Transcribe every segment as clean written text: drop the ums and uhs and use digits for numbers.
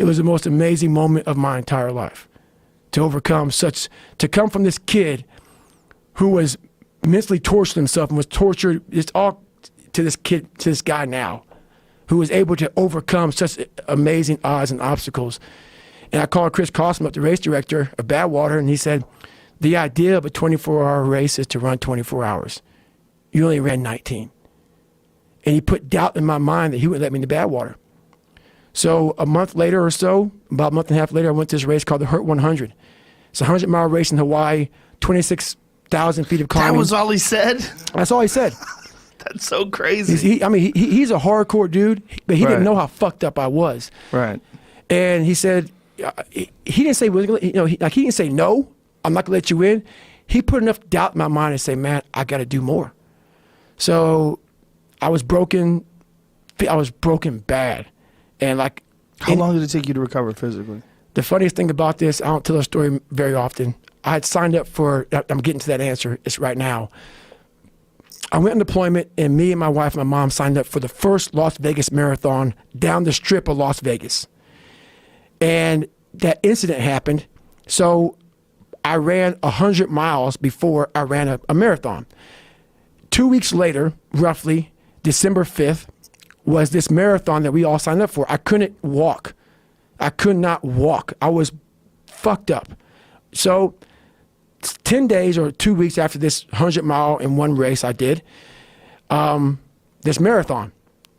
was the most amazing moment of my entire life. To come from this kid who was mentally tortured himself and was tortured, it's all to this guy now, who was able to overcome such amazing odds and obstacles. And I called Chris Cosmo up, the race director of Badwater, and he said, the idea of a 24-hour race is to run 24 hours. You only ran 19. And he put doubt in my mind that he would let me into Badwater. So a month later or so, about a month and a half later, I went to this race called the Hurt 100. It's a 100-mile race in Hawaii, 26,000 feet of climbing. That was all he said? That's all he said. That's so crazy. He's a hardcore dude, but he didn't know how fucked up I was. Right. And he said, he didn't say, he didn't say no, I'm not gonna let you in. He put enough doubt in my mind and say, man, I gotta do more. So I was broken bad. And how long did it take you to recover physically? The funniest thing about this, I don't tell the story very often. I had signed up for, I'm getting to that answer, it's right now. I went on deployment, and me and my wife and my mom signed up for the first Las Vegas marathon down the strip of Las Vegas. And that incident happened, so I ran 100 miles before I ran a marathon. 2 weeks later, roughly, December 5th, was this marathon that we all signed up for. I couldn't walk. I could not walk. I was fucked up. So 10 days or 2 weeks after this 100-mile in one race I did, this marathon,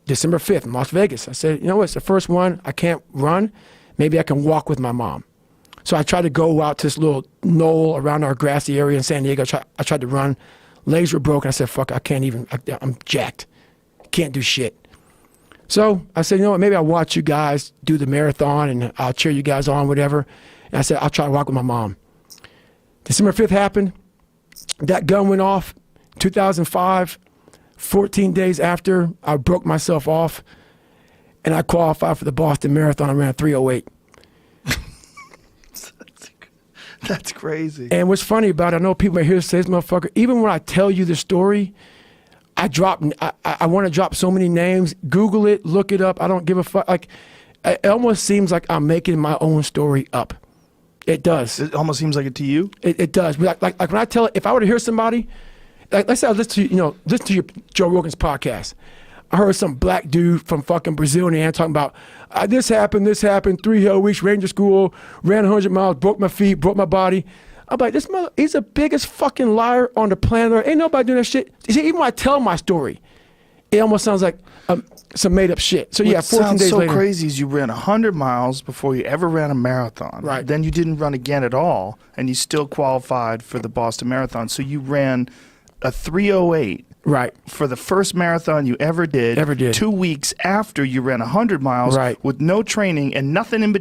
December 5th in Las Vegas. I said, you know what, it's the first one. I can't run. Maybe I can walk with my mom. So I tried to go out to this little knoll around our grassy area in San Diego. I tried to run. Legs were broken. I said, fuck, I can't even, I'm jacked. Can't do shit. So I said, you know what, maybe I'll watch you guys do the marathon and I'll cheer you guys on, whatever. And I said, I'll try to walk with my mom. December 5th happened. That gun went off 2005. 14 days after, I broke myself off and I qualified for the Boston Marathon. I ran 3:08. That's crazy. And what's funny about it, I know people may hear this, say, this motherfucker, even when I tell you the story, I want to drop so many names. Google it, look it up. I don't give a fuck. Like, it almost seems like I'm making my own story up. It does. It almost seems like it to you? It does. Like when I tell it, if I were to hear somebody, like let's say I listen to your Joe Rogan's podcast. I heard some black dude from fucking Brazil and talking about this happened, 3 hell weeks, ranger school, ran 100 miles, broke my feet, broke my body. I'm like, this mother, he's the biggest fucking liar on the planet. Ain't nobody doing that shit. See, even when I tell my story, it almost sounds like some made up shit. So yeah, 14 days later. What's so crazy is you ran 100 miles before you ever ran a marathon. Right. Then you didn't run again at all, and you still qualified for the Boston Marathon. So you ran a 3:08. Right. For the first marathon you ever did. 2 weeks after you ran 100 miles. Right. With no training and nothing in between.